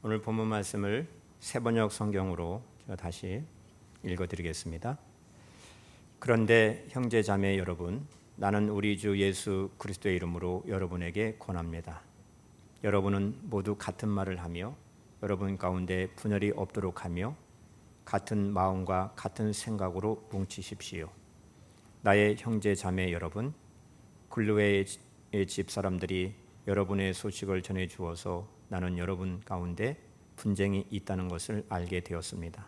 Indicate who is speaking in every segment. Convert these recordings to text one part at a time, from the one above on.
Speaker 1: 오늘 본문 말씀을 세번역 성경으로 제가 다시 읽어드리겠습니다. 그런데 형제 자매 여러분, 나는 우리 주 예수 그리스도의 이름으로 여러분에게 권합니다. 여러분은 모두 같은 말을 하며 여러분 가운데 분열이 없도록 하며 같은 마음과 같은 생각으로 뭉치십시오. 나의 형제 자매 여러분, 글로의 집 사람들이 여러분의 소식을 전해 주어서 나는 여러분 가운데 분쟁이 있다는 것을 알게 되었습니다.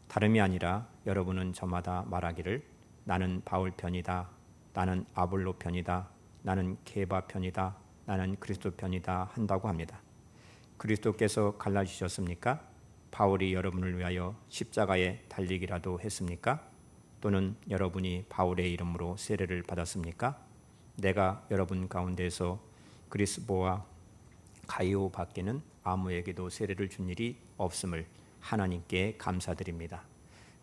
Speaker 1: 다름이 아니라 여러분은 저마다 말하기를 나는 바울 편이다, 나는 아볼로 편이다, 나는 게바 편이다, 나는 그리스도 편이다 한다고 합니다. 그리스도께서 갈라주셨습니까? 바울이 여러분을 위하여 십자가에 달리기라도 했습니까? 또는 여러분이 바울의 이름으로 세례를 받았습니까? 내가 여러분 가운데서 그리스보와 가이오 밖에는 아무에게도 세례를 준 일이 없음을 하나님께 감사드립니다.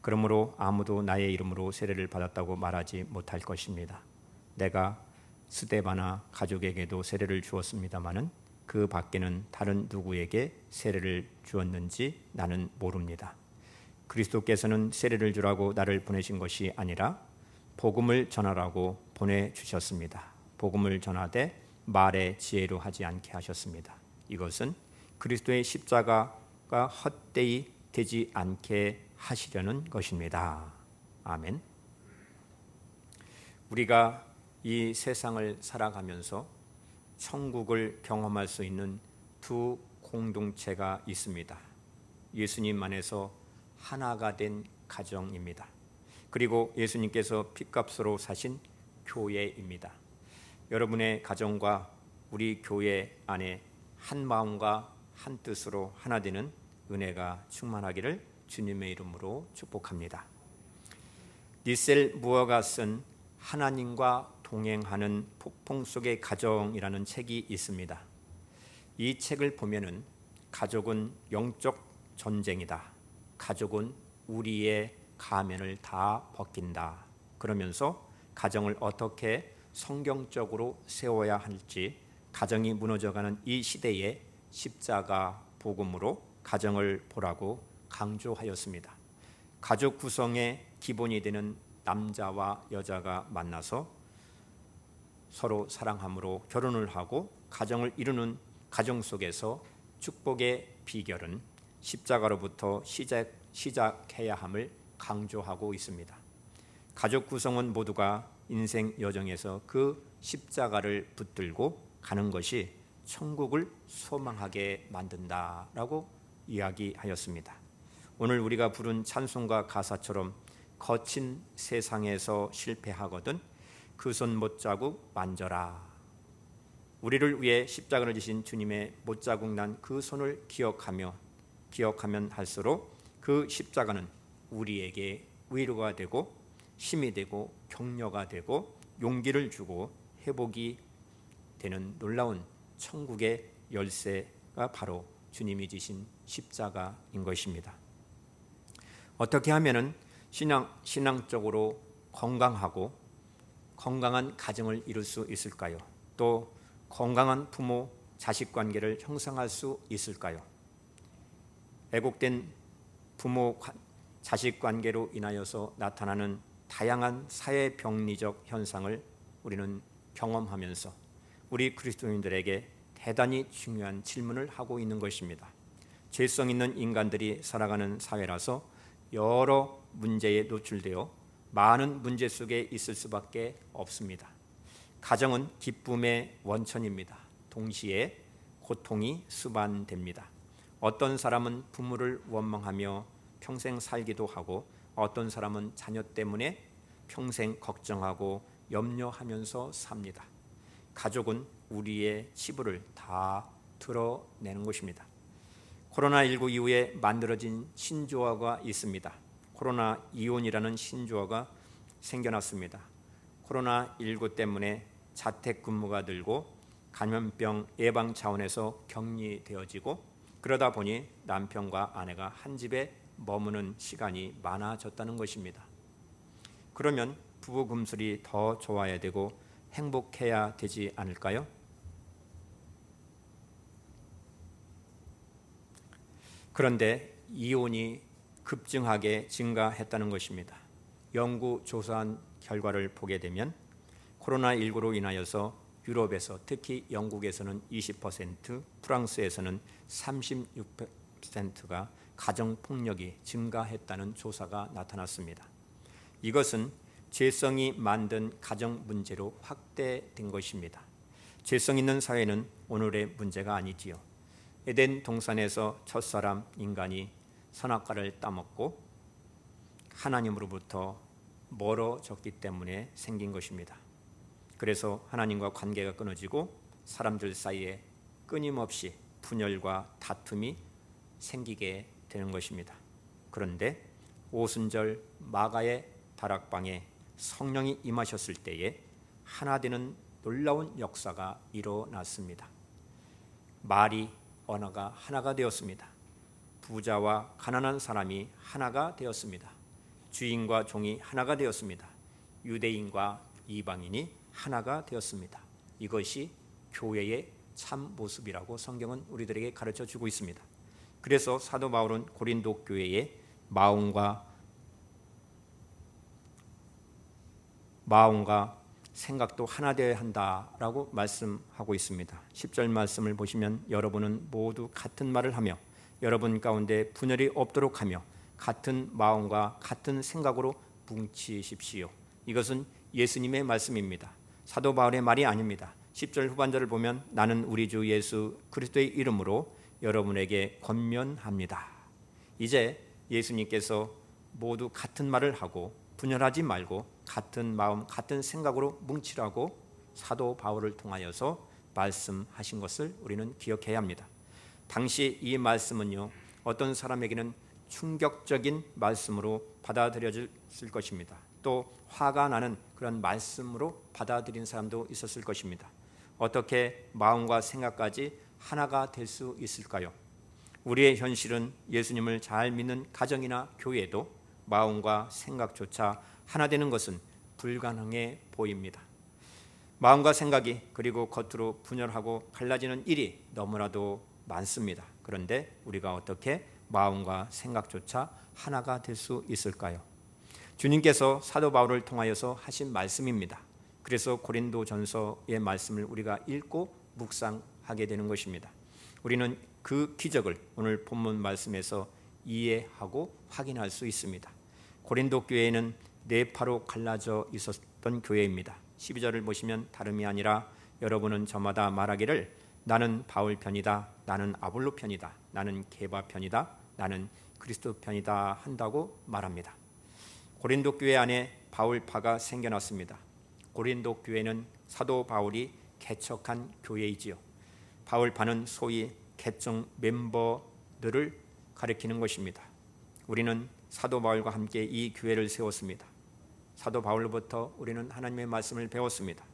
Speaker 1: 그러므로 아무도 나의 이름으로 세례를 받았다고 말하지 못할 것입니다. 내가 스데바나 가족에게도 세례를 주었습니다마는 그 밖에는 다른 누구에게 세례를 주었는지 나는 모릅니다. 그리스도께서는 세례를 주라고 나를 보내신 것이 아니라 복음을 전하라고 보내주셨습니다. 복음을 전하되 말의 지혜로 하지 않게 하셨습니다. 이것은 그리스도의 십자가가 헛되이 되지 않게 하시려는 것입니다. 아멘. 우리가 이 세상을 살아가면서 천국을 경험할 수 있는 두 공동체가 있습니다. 예수님 안에서 하나가 된 가정입니다. 그리고 예수님께서 핏값으로 사신 교회입니다. 여러분의 가정과 우리 교회 안에 한 마음과 한 뜻으로 하나 되는 은혜가 충만하기를 주님의 이름으로 축복합니다. 니셀 무어가 쓴 하나님과 동행하는 폭풍 속의 가정이라는 책이 있습니다. 이 책을 보면은 가족은 영적 전쟁이다. 가족은 우리의 가면을 다 벗긴다. 그러면서 가정을 어떻게 성경적으로 세워야 할지, 가정이 무너져가는 이 시대에 십자가 복음으로 가정을 보라고 강조하였습니다. 가족 구성의 기본이 되는 남자와 여자가 만나서 서로 사랑함으로 결혼을 하고 가정을 이루는 가정 속에서 축복의 비결은 십자가로부터 시작해야 함을 강조하고 있습니다. 가족 구성원 모두가 인생 여정에서 그 십자가를 붙들고 가는 것이 천국을 소망하게 만든다라고 이야기하였습니다. 오늘 우리가 부른 찬송가 가사처럼 거친 세상에서 실패하거든 그 손 못자국 만져라. 우리를 위해 십자가를 지신 주님의 못자국 난 그 손을 기억하면 할수록 그 십자가는 우리에게 위로가 되고 힘이 되고 격려가 되고 용기를 주고 회복이 되는 놀라운 천국의 열쇠가 바로 주님이 지신 십자가인 것입니다. 어떻게 하면은 신앙적으로 건강하고 건강한 가정을 이룰 수 있을까요? 또 건강한 부모 자식 관계를 형성할 수 있을까요? 왜곡된 부모 자식 관계로 인하여서 나타나는 다양한 사회 병리적 현상을 우리는 경험하면서 우리 그리스도인들에게 대단히 중요한 질문을 하고 있는 것입니다. 죄성 있는 인간들이 살아가는 사회라서 여러 문제에 노출되어 많은 문제 속에 있을 수밖에 없습니다. 가정은 기쁨의 원천입니다. 동시에 고통이 수반됩니다. 어떤 사람은 부모를 원망하며 평생 살기도 하고 어떤 사람은 자녀 때문에 평생 걱정하고 염려하면서 삽니다. 가족은 우리의 치부를 다 드러내는 것입니다. 코로나19 이후에 만들어진 신조어가 있습니다. 코로나 이혼이라는 신조어가 생겨났습니다. 코로나19 때문에 자택근무가 늘고 감염병 예방 차원에서 격리되어지고 그러다 보니 남편과 아내가 한 집에 머무는 시간이 많아졌다는 것입니다. 그러면 부부 금슬이 더 좋아야 되고 행복해야 되지 않을까요? 그런데 이혼이 급증하게 증가했다는 것입니다. 연구 조사한 결과를 보게 되면 코로나19로 인하여서 유럽에서 특히 영국에서는 20%, 프랑스에서는 36%가 가정폭력이 증가했다는 조사가 나타났습니다. 이것은 죄성이 만든 가정 문제로 확대된 것입니다. 죄성 있는 사회는 오늘의 문제가 아니지요. 에덴 동산에서 첫사람 인간이 선악과를 따먹고 하나님으로부터 멀어졌기 때문에 생긴 것입니다. 그래서 하나님과 관계가 끊어지고 사람들 사이에 끊임없이 분열과 다툼이 생기게 되는 것입니다. 그런데 오순절 마가의 다락방에 성령이 임하셨을 때에 하나 되는 놀라운 역사가 일어났습니다. 말이 언어가 하나가 되었습니다. 부자와 가난한 사람이 하나가 되었습니다. 주인과 종이 하나가 되었습니다. 유대인과 이방인이 하나가 되었습니다. 이것이 교회의 참 모습이라고 성경은 우리들에게 가르쳐 주고 있습니다. 그래서 사도 바울은 고린도 교회의 마음과 생각도 하나 되어야 한다라고 말씀하고 있습니다. 10절 말씀을 보시면 여러분은 모두 같은 말을 하며 여러분 가운데 분열이 없도록 하며 같은 마음과 같은 생각으로 뭉치십시오. 이것은 예수님의 말씀입니다. 사도 바울의 말이 아닙니다. 10절 후반절을 보면 나는 우리 주 예수 그리스도의 이름으로 여러분에게 권면합니다. 이제 예수님께서 모두 같은 말을 하고 분열하지 말고 같은 마음 같은 생각으로 뭉치라고 사도 바울을 통하여서 말씀하신 것을 우리는 기억해야 합니다. 당시 이 말씀은요, 어떤 사람에게는 충격적인 말씀으로 받아들여질 것입니다. 또 화가 나는 그런 말씀으로 받아들인 사람도 있었을 것입니다. 어떻게 마음과 생각까지 하나가 될 수 있을까요? 우리의 현실은 예수님을 잘 믿는 가정이나 교회도 마음과 생각조차 하나 되는 것은 불가능해 보입니다. 마음과 생각이 그리고 겉으로 분열하고 갈라지는 일이 너무나도 많습니다. 그런데 우리가 어떻게 마음과 생각조차 하나가 될 수 있을까요? 주님께서 사도 바울을 통하여서 하신 말씀입니다. 그래서 고린도전서의 말씀을 우리가 읽고 묵상하게 되는 것입니다. 우리는 그 기적을 오늘 본문 말씀에서 이해하고 확인할 수 있습니다. 고린도 교회는 네 파로 갈라져 있었던 교회입니다. 12절을 보시면 다름이 아니라 여러분은 저마다 말하기를 나는 바울 편이다, 나는 아볼로 편이다, 나는 게바 편이다, 나는 그리스도 편이다 한다고 말합니다. 고린도 교회 안에 바울파가 생겨났습니다. 고린도 교회는 사도 바울이 개척한 교회이지요. 바울파는 소위 개정 멤버들을 가리키는 것입니다. 우리는 사도 바울과 함께 이 교회를 세웠습니다. 사도 바울로부터 우리는 하나님의 말씀을 배웠습니다.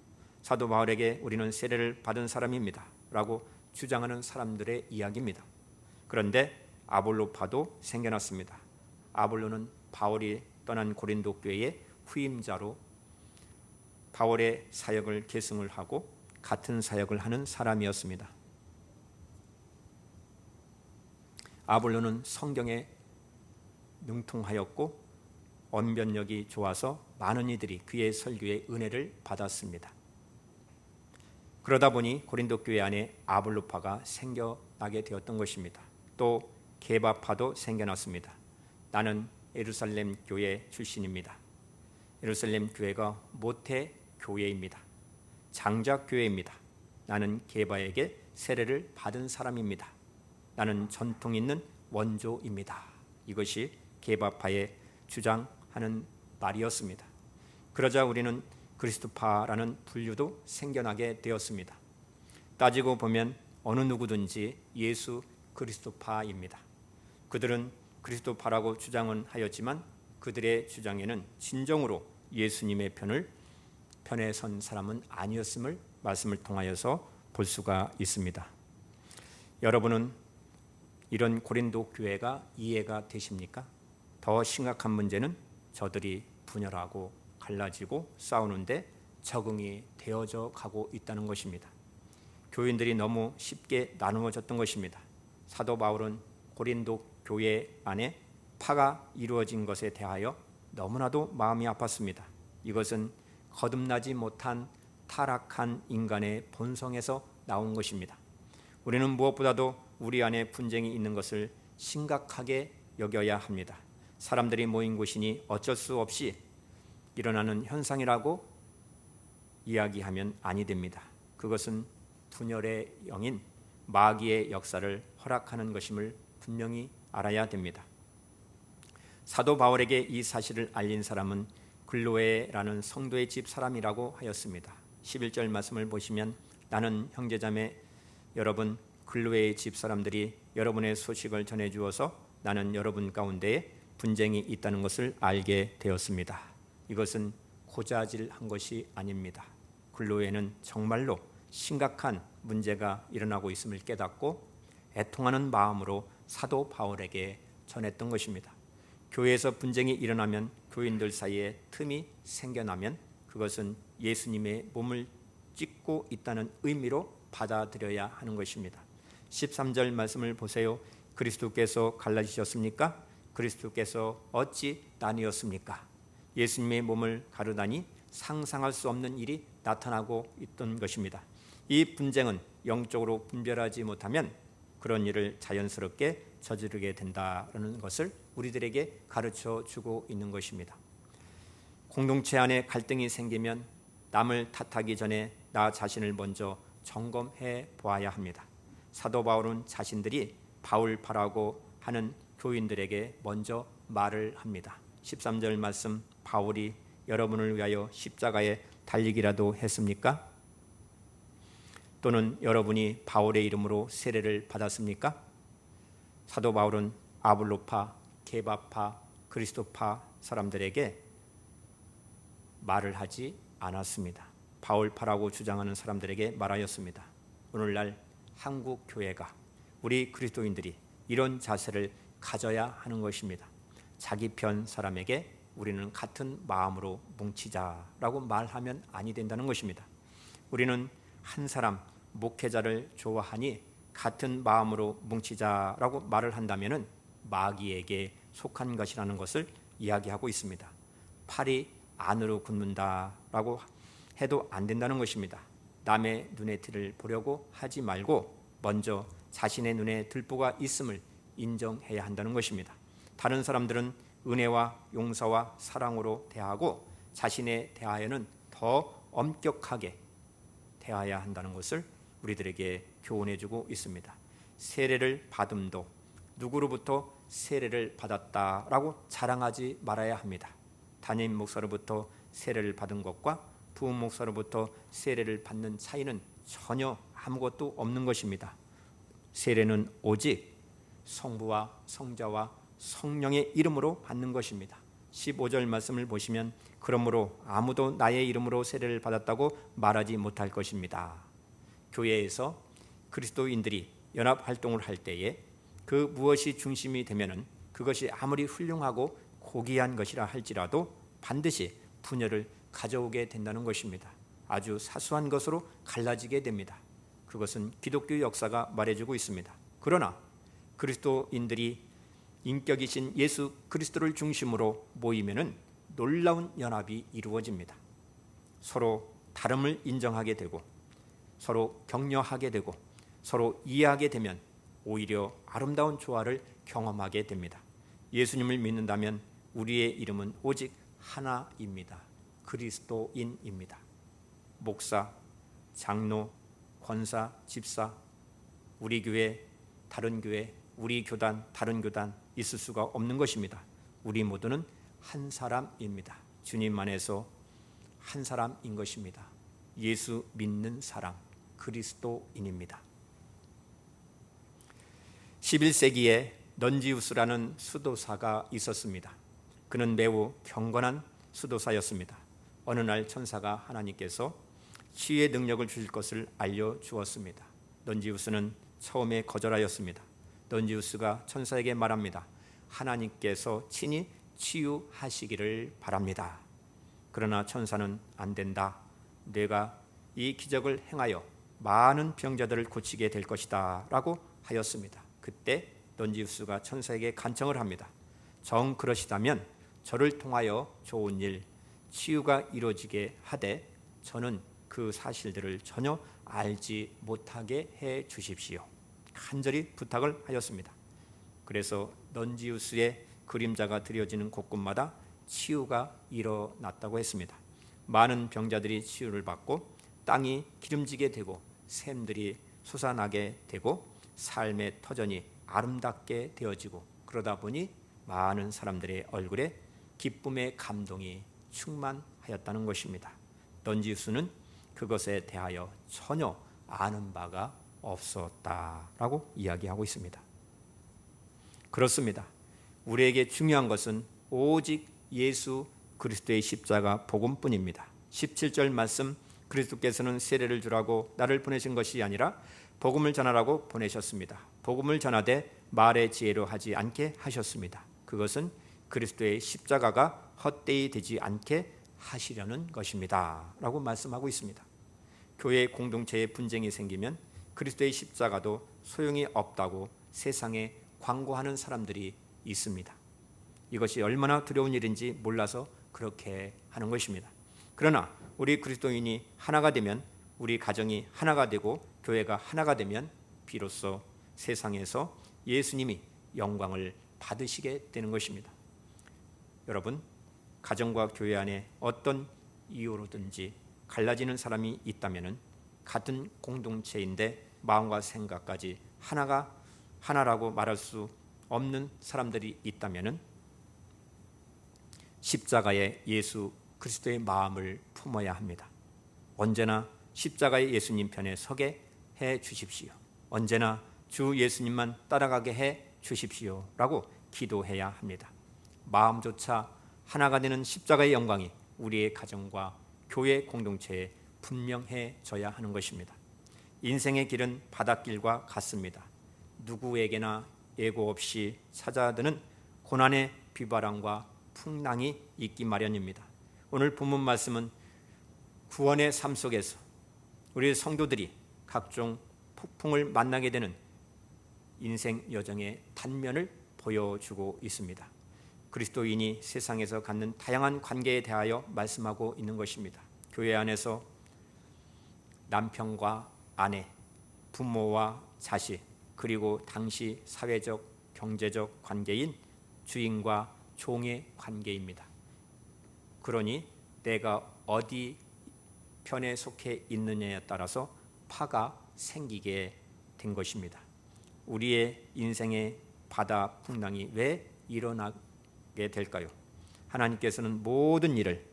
Speaker 1: 사도 바울에게 우리는 세례를 받은 사람입니다 라고 주장하는 사람들의 이야기입니다. 그런데 아볼로파도 생겨났습니다. 아볼로는 바울이 떠난 고린도 교회의 후임자로 바울의 사역을 계승을 하고 같은 사역을 하는 사람이었습니다. 아볼로는 성경에 능통하였고 언변력이 좋아서 많은 이들이 그의 설교의 은혜를 받았습니다. 그러다 보니 고린도 교회 안에 아볼로파가 생겨나게 되었던 것입니다. 또 게바파도 생겨났습니다. 나는 예루살렘 교회 출신입니다. 예루살렘 교회가 모태 교회입니다. 장작 교회입니다. 나는 게바에게 세례를 받은 사람입니다. 나는 전통 있는 원조입니다. 이것이 게바파의 주장하는 말이었습니다. 그러자 우리는 그리스도파라는 분류도 생겨나게 되었습니다. 따지고 보면 어느 누구든지 예수 그리스도파입니다. 그들은 그리스도파라고 주장은 하였지만 그들의 주장에는 진정으로 예수님의 편에 선 사람은 아니었음을 말씀을 통하여서 볼 수가 있습니다. 여러분은 이런 고린도 교회가 이해가 되십니까? 더 심각한 문제는 저들이 분열하고 갈라지고 싸우는데 적응이 되어져 가고 있다는 것입니다. 교인들이 너무 쉽게 나누어졌던 것입니다. 사도 바울은 고린도 교회 안에 파가 이루어진 것에 대하여 너무나도 마음이 아팠습니다. 이것은 거듭나지 못한 타락한 인간의 본성에서 나온 것입니다. 우리는 무엇보다도 우리 안에 분쟁이 있는 것을 심각하게 여겨야 합니다. 사람들이 모인 곳이니 어쩔 수 없이 일어나는 현상이라고 이야기하면 아니 됩니다. 그것은 분열의 영인 마귀의 역사를 허락하는 것임을 분명히 알아야 됩니다. 사도 바울에게 이 사실을 알린 사람은 글로에라는 성도의 집 사람이라고 하였습니다. 11절 말씀을 보시면 나는 형제자매 여러분 글로에의 집 사람들이 여러분의 소식을 전해주어서 나는 여러분 가운데에 분쟁이 있다는 것을 알게 되었습니다. 이것은 고자질한 것이 아닙니다. 글로에는 정말로 심각한 문제가 일어나고 있음을 깨닫고 애통하는 마음으로 사도 바울에게 전했던 것입니다. 교회에서 분쟁이 일어나면 교인들 사이에 틈이 생겨나면 그것은 예수님의 몸을 찢고 있다는 의미로 받아들여야 하는 것입니다. 13절 말씀을 보세요. 그리스도께서 갈라지셨습니까? 그리스도께서 어찌 나뉘었습니까? 예수님의 몸을 가르다니 상상할 수 없는 일이 나타나고 있던 것입니다. 이 분쟁은 영적으로 분별하지 못하면 그런 일을 자연스럽게 저지르게 된다는 것을 우리들에게 가르쳐 주고 있는 것입니다. 공동체 안에 갈등이 생기면 남을 탓하기 전에 나 자신을 먼저 점검해 보아야 합니다. 사도 바울은 자신들이 바울파라고 하는 교인들에게 먼저 말을 합니다. 13절 말씀, 바울이 여러분을 위하여 십자가에 달리기라도 했습니까? 또는 여러분이 바울의 이름으로 세례를 받았습니까? 사도 바울은 아볼로파, 게바파, 그리스도파 사람들에게 말을 하지 않았습니다. 바울파라고 주장하는 사람들에게 말하였습니다. 오늘날 한국 교회가 우리 그리스도인들이 이런 자세를 가져야 하는 것입니다. 자기 편 사람에게 우리는 같은 마음으로 뭉치자라고 말하면 아니 된다는 것입니다. 우리는 한 사람 목회자를 좋아하니 같은 마음으로 뭉치자라고 말을 한다면 마귀에게 속한 것이라는 것을 이야기하고 있습니다. 팔이 안으로 굽는다라고 해도 안 된다는 것입니다. 남의 눈에 티를 보려고 하지 말고 먼저 자신의 눈에 들보가 있음을 인정해야 한다는 것입니다. 다른 사람들은 은혜와 용서와 사랑으로 대하고 자신에 대하여는 더 엄격하게 대해야 한다는 것을 우리들에게 교훈해주고 있습니다. 세례를 받음도 누구로부터 세례를 받았다라고 자랑하지 말아야 합니다. 담임 목사로부터 세례를 받은 것과 부흥 목사로부터 세례를 받는 차이는 전혀 아무것도 없는 것입니다. 세례는 오직 성부와 성자와 성령의 이름으로 받는 것입니다. 15절 말씀을 보시면 그러므로 아무도 나의 이름으로 세례를 받았다고 말하지 못할 것입니다. 교회에서 그리스도인들이 연합활동을 할 때에 그 무엇이 중심이 되면은 그것이 아무리 훌륭하고 고귀한 것이라 할지라도 반드시 분열을 가져오게 된다는 것입니다. 아주 사소한 것으로 갈라지게 됩니다. 그것은 기독교 역사가 말해주고 있습니다. 그러나 그리스도인들이 인격이신 예수 그리스도를 중심으로 모이면은 놀라운 연합이 이루어집니다. 서로 다름을 인정하게 되고 서로 격려하게 되고 서로 이해하게 되면 오히려 아름다운 조화를 경험하게 됩니다. 예수님을 믿는다면 우리의 이름은 오직 하나입니다. 그리스도인입니다. 목사, 장로, 권사, 집사, 우리 교회, 다른 교회, 우리 교단, 다른 교단 있을 수가 없는 것입니다. 우리 모두는 한 사람입니다. 주님 안에서 한 사람인 것입니다. 예수 믿는 사람, 그리스도인입니다. 11세기에 넌지우스라는 수도사가 있었습니다. 그는 매우 경건한 수도사였습니다. 어느 날 천사가 하나님께서 치유의 능력을 주실 것을 알려주었습니다. 넌지우스는 처음에 거절하였습니다. 넌지우스가 천사에게 말합니다. 하나님께서 친히 치유하시기를 바랍니다. 그러나 천사는 안 된다. 내가 이 기적을 행하여 많은 병자들을 고치게 될 것이다 라고 하였습니다. 그때 넌지우스가 천사에게 간청을 합니다. 정 그러시다면 저를 통하여 좋은 일, 치유가 이루어지게 하되 저는 그 사실들을 전혀 알지 못하게 해 주십시오. 간절히 부탁을 하였습니다. 그래서 넌지우스의 그림자가 드려지는 곳곳마다 치유가 일어났다고 했습니다. 많은 병자들이 치유를 받고 땅이 기름지게 되고 샘들이 솟아나게 되고 삶의 터전이 아름답게 되어지고, 그러다 보니 많은 사람들의 얼굴에 기쁨의 감동이 충만하였다는 것입니다. 넌지우스는 그것에 대하여 전혀 아는 바가 없었다라고 이야기하고 있습니다. 그렇습니다. 우리에게 중요한 것은 오직 예수 그리스도의 십자가 복음뿐입니다. 17절 말씀, 그리스도께서는 세례를 주라고 나를 보내신 것이 아니라 복음을 전하라고 보내셨습니다. 복음을 전하되 말의 지혜로 하지 않게 하셨습니다. 그것은 그리스도의 십자가가 헛되이 되지 않게 하시려는 것입니다 라고 말씀하고 있습니다. 교회 공동체에 분쟁이 생기면 그리스도의 십자가도 소용이 없다고 세상에 광고하는 사람들이 있습니다. 이것이 얼마나 두려운 일인지 몰라서 그렇게 하는 것입니다. 그러나 우리 그리스도인이 하나가 되면, 우리 가정이 하나가 되고 교회가 하나가 되면 비로소 세상에서 예수님이 영광을 받으시게 되는 것입니다. 여러분, 가정과 교회 안에 어떤 이유로든지 갈라지는 사람이 있다면, 같은 공동체인데 마음과 생각까지 하나라고 말할 수 없는 사람들이 있다면 십자가의 예수 그리스도의 마음을 품어야 합니다. 언제나 십자가의 예수님 편에 서게 해 주십시오. 언제나 주 예수님만 따라가게 해 주십시오 라고 기도해야 합니다. 마음조차 하나가 되는 십자가의 영광이 우리의 가정과 교회 공동체에 분명해져야 하는 것입니다. 인생의 길은 바닷길과 같습니다. 누구에게나 예고 없이 찾아드는 고난의 비바람과 풍랑이 있기 마련입니다. 오늘 본문 말씀은 구원의 삶 속에서 우리 성도들이 각종 폭풍을 만나게 되는 인생 여정의 단면을 보여주고 있습니다. 그리스도인이 세상에서 갖는 다양한 관계에 대하여 말씀하고 있는 것입니다. 교회 안에서 남편과 아내, 부모와 자식, 그리고 당시 사회적, 경제적 관계인 주인과 종의 관계입니다. 그러니 내가 어디 편에 속해 있느냐에 따라서 파가 생기게 된 것입니다. 우리의 인생의 바다 풍랑이 왜 일어나게 될까요? 하나님께서는 모든 일을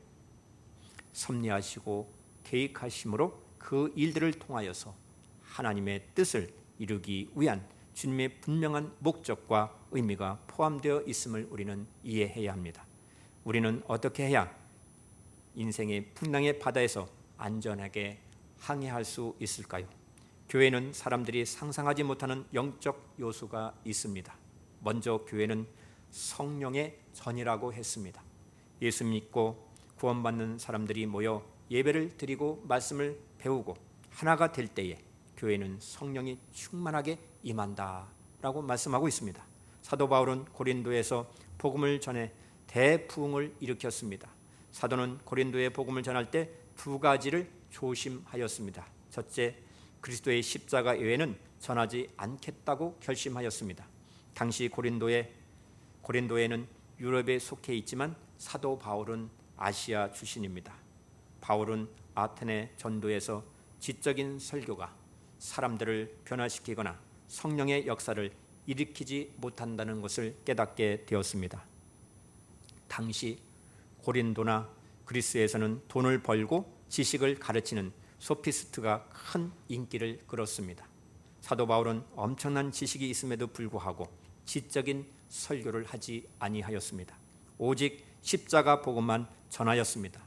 Speaker 1: 섭리하시고 계획하심으로 그 일들을 통하여서 하나님의 뜻을 이루기 위한 주님의 분명한 목적과 의미가 포함되어 있음을 우리는 이해해야 합니다. 우리는 어떻게 해야 인생의 풍랑의 바다에서 안전하게 항해할 수 있을까요? 교회는 사람들이 상상하지 못하는 영적 요소가 있습니다. 먼저 교회는 성령의 전이라고 했습니다. 예수 믿고 구원받는 사람들이 모여 예배를 드리고 말씀을 배우고 하나가 될 때에 교회는 성령이 충만하게 임한다라고 말씀하고 있습니다. 사도 바울은 고린도에서 복음을 전해 대부흥을 일으켰습니다. 사도는 고린도에 복음을 전할 때 두 가지를 조심하였습니다. 첫째, 그리스도의 십자가 외에는 전하지 않겠다고 결심하였습니다. 당시 고린도에는 유럽에 속해 있지만 사도 바울은 아시아 출신입니다. 바울은 아테네 전도에서 지적인 설교가 사람들을 변화시키거나 성령의 역사를 일으키지 못한다는 것을 깨닫게 되었습니다. 당시 고린도나 그리스에서는 돈을 벌고 지식을 가르치는 소피스트가 큰 인기를 끌었습니다. 사도 바울은 엄청난 지식이 있음에도 불구하고 지적인 설교를 하지 아니하였습니다. 오직 십자가 복음만 전하였습니다.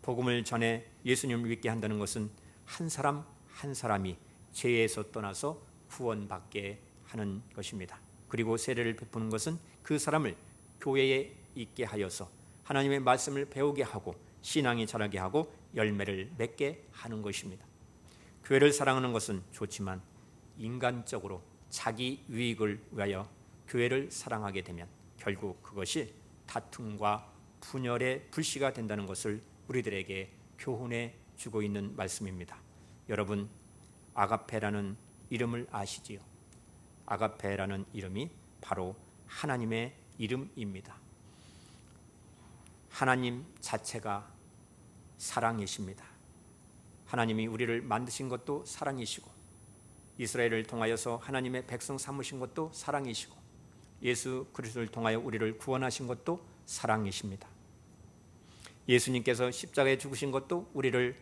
Speaker 1: 복음을 전해 예수님을 믿게 한다는 것은 한 사람 한 사람이 죄에서 떠나서 구원받게 하는 것입니다. 그리고 세례를 베푸는 것은 그 사람을 교회에 있게 하여서 하나님의 말씀을 배우게 하고 신앙이 자라게 하고 열매를 맺게 하는 것입니다. 교회를 사랑하는 것은 좋지만 인간적으로 자기 유익을 위하여 교회를 사랑하게 되면 결국 그것이 다툼과 분열의 불씨가 된다는 것을 우리들에게 교훈해 주고 있는 말씀입니다. 여러분, 아가페라는 이름을 아시지요? 아가페라는 이름이 바로 하나님의 이름입니다. 하나님 자체가 사랑이십니다. 하나님이 우리를 만드신 것도 사랑이시고, 이스라엘을 통하여서 하나님의 백성 삼으신 것도 사랑이시고, 예수 그리스도를 통하여 우리를 구원하신 것도 사랑이십니다. 예수님께서 십자가에 죽으신 것도 우리를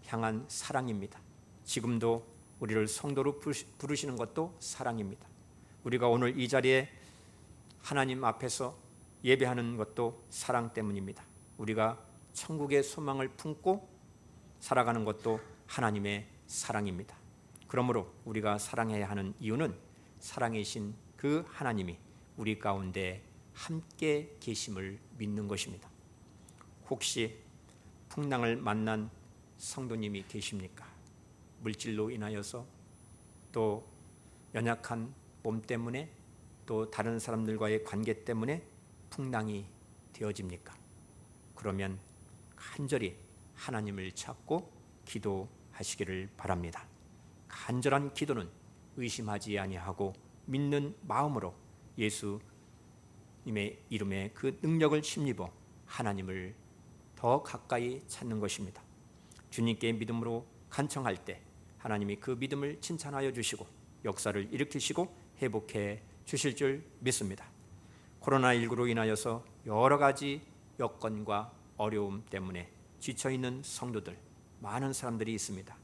Speaker 1: 향한 사랑입니다. 지금도 우리를 성도로 부르시는 것도 사랑입니다. 우리가 오늘 이 자리에 하나님 앞에서 예배하는 것도 사랑 때문입니다. 우리가 천국의 소망을 품고 살아가는 것도 하나님의 사랑입니다. 그러므로 우리가 사랑해야 하는 이유는 사랑이신 그 하나님이 우리 가운데 함께 계심을 믿는 것입니다. 혹시 풍랑을 만난 성도님이 계십니까? 물질로 인하여서, 또 연약한 몸 때문에, 또 다른 사람들과의 관계 때문에 풍랑이 되어집니까? 그러면 간절히 하나님을 찾고 기도하시기를 바랍니다. 간절한 기도는 의심하지 아니하고 믿는 마음으로 예수님의 이름에 그 능력을 힘입어 하나님을 더 가까이 찾는 것입니다. 주님께 믿음으로 간청할 때 하나님이 그 믿음을 칭찬하여 주시고 역사를 일으키시고 회복해 주실 줄 믿습니다. 코로나19로 인하여서 여러 가지 여건과 어려움 때문에 지쳐있는 성도들, 많은 사람들이 있습니다.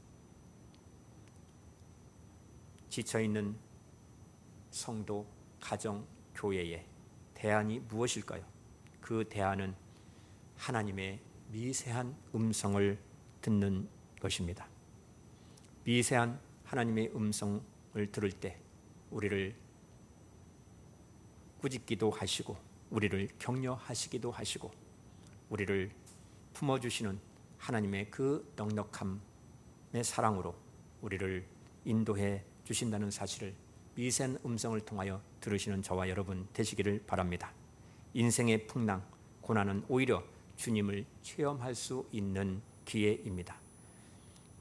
Speaker 1: 지쳐있는 성도, 가정, 교회의 대안이 무엇일까요? 그 대안은 하나님의 미세한 음성을 듣는 것입니다. 미세한 하나님의 음성을 들을 때 우리를 꾸짖기도 하시고, 우리를 격려하시기도 하시고, 우리를 품어주시는 하나님의 그 넉넉함의 사랑으로 우리를 인도해 주신다는 사실을 미세한 음성을 통하여 들으시는 저와 여러분 되시기를 바랍니다. 인생의 풍랑, 고난은 오히려 주님을 체험할 수 있는 기회입니다.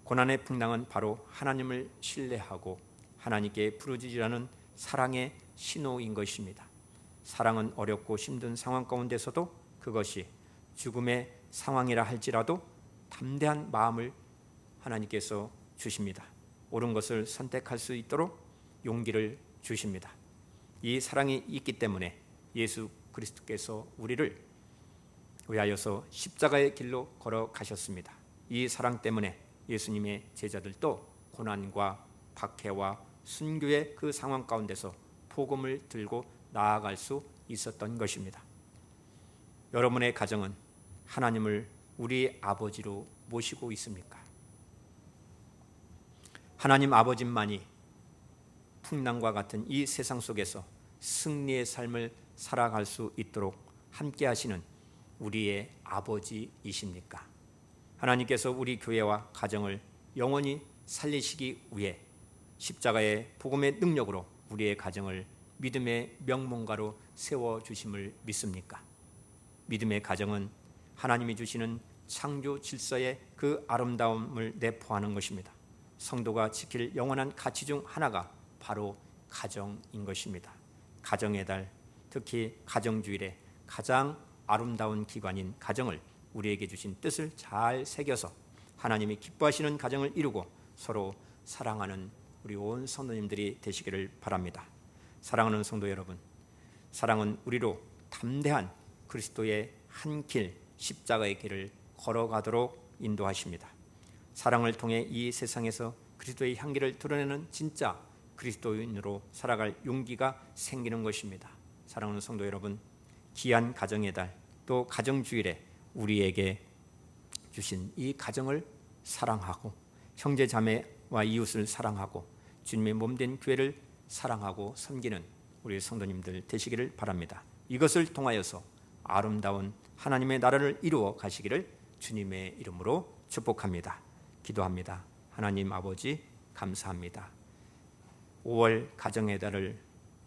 Speaker 1: 고난의 풍랑은 바로 하나님을 신뢰하고 하나님께 부르짖으라는 사랑의 신호인 것입니다. 사랑은 어렵고 힘든 상황 가운데서도 그것이 죽음의 상황이라 할지라도 담대한 마음을 하나님께서 주십니다. 옳은 것을 선택할 수 있도록 용기를 주십니다. 이 사랑이 있기 때문에 예수 그리스도께서 우리를 위하여서 십자가의 길로 걸어가셨습니다. 이 사랑 때문에 예수님의 제자들도 고난과 박해와 순교의 그 상황 가운데서 복음을 들고 나아갈 수 있었던 것입니다. 여러분의 가정은 하나님을 우리 아버지로 모시고 있습니까? 하나님 아버지만이 풍랑과 같은 이 세상 속에서 승리의 삶을 살아갈 수 있도록 함께 하시는 우리의 아버지이십니까? 하나님께서 우리 교회와 가정을 영원히 살리시기 위해 십자가의 복음의 능력으로 우리의 가정을 믿음의 명문가로 세워주심을 믿습니까? 믿음의 가정은 하나님이 주시는 창조 질서의 그 아름다움을 내포하는 것입니다. 성도가 지킬 영원한 가치 중 하나가 바로 가정인 것입니다. 가정의 달, 특히 가정주일에 가장 아름다운 기관인 가정을 우리에게 주신 뜻을 잘 새겨서 하나님이 기뻐하시는 가정을 이루고 서로 사랑하는 우리 온 성도님들이 되시기를 바랍니다. 사랑하는 성도 여러분, 사랑은 우리로 담대한 그리스도의 한 길, 십자가의 길을 걸어가도록 인도하십니다. 사랑을 통해 이 세상에서 그리스도의 향기를 드러내는 진짜 그리스도인으로 살아갈 용기가 생기는 것입니다. 사랑하는 성도 여러분, 귀한 가정의 달, 또 가정주일에 우리에게 주신 이 가정을 사랑하고 형제 자매와 이웃을 사랑하고 주님의 몸된 교회를 사랑하고 섬기는 우리 성도님들 되시기를 바랍니다. 이것을 통하여서 아름다운 하나님의 나라를 이루어 가시기를 주님의 이름으로 축복합니다. 기도합니다. 하나님 아버지 감사합니다. 5월 가정의 달을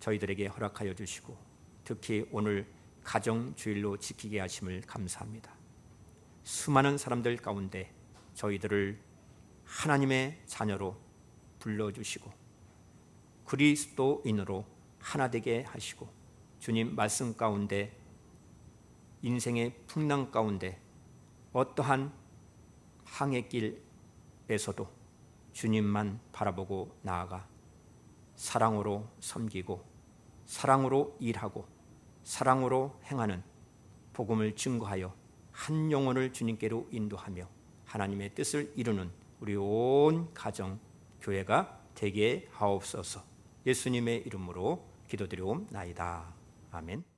Speaker 1: 저희들에게 허락하여 주시고 특히 오늘 가정주일로 지키게 하심을 감사합니다. 수많은 사람들 가운데 저희들을 하나님의 자녀로 불러주시고 그리스도인으로 하나 되게 하시고 주님 말씀 가운데 인생의 풍랑 가운데 어떠한 항해길에서도 주님만 바라보고 나아가 사랑으로 섬기고 사랑으로 일하고 사랑으로 행하는 복음을 증거하여 한 영혼을 주님께로 인도하며 하나님의 뜻을 이루는 우리 온 가정 교회가 되게 하옵소서. 예수님의 이름으로 기도드리옵나이다. 아멘.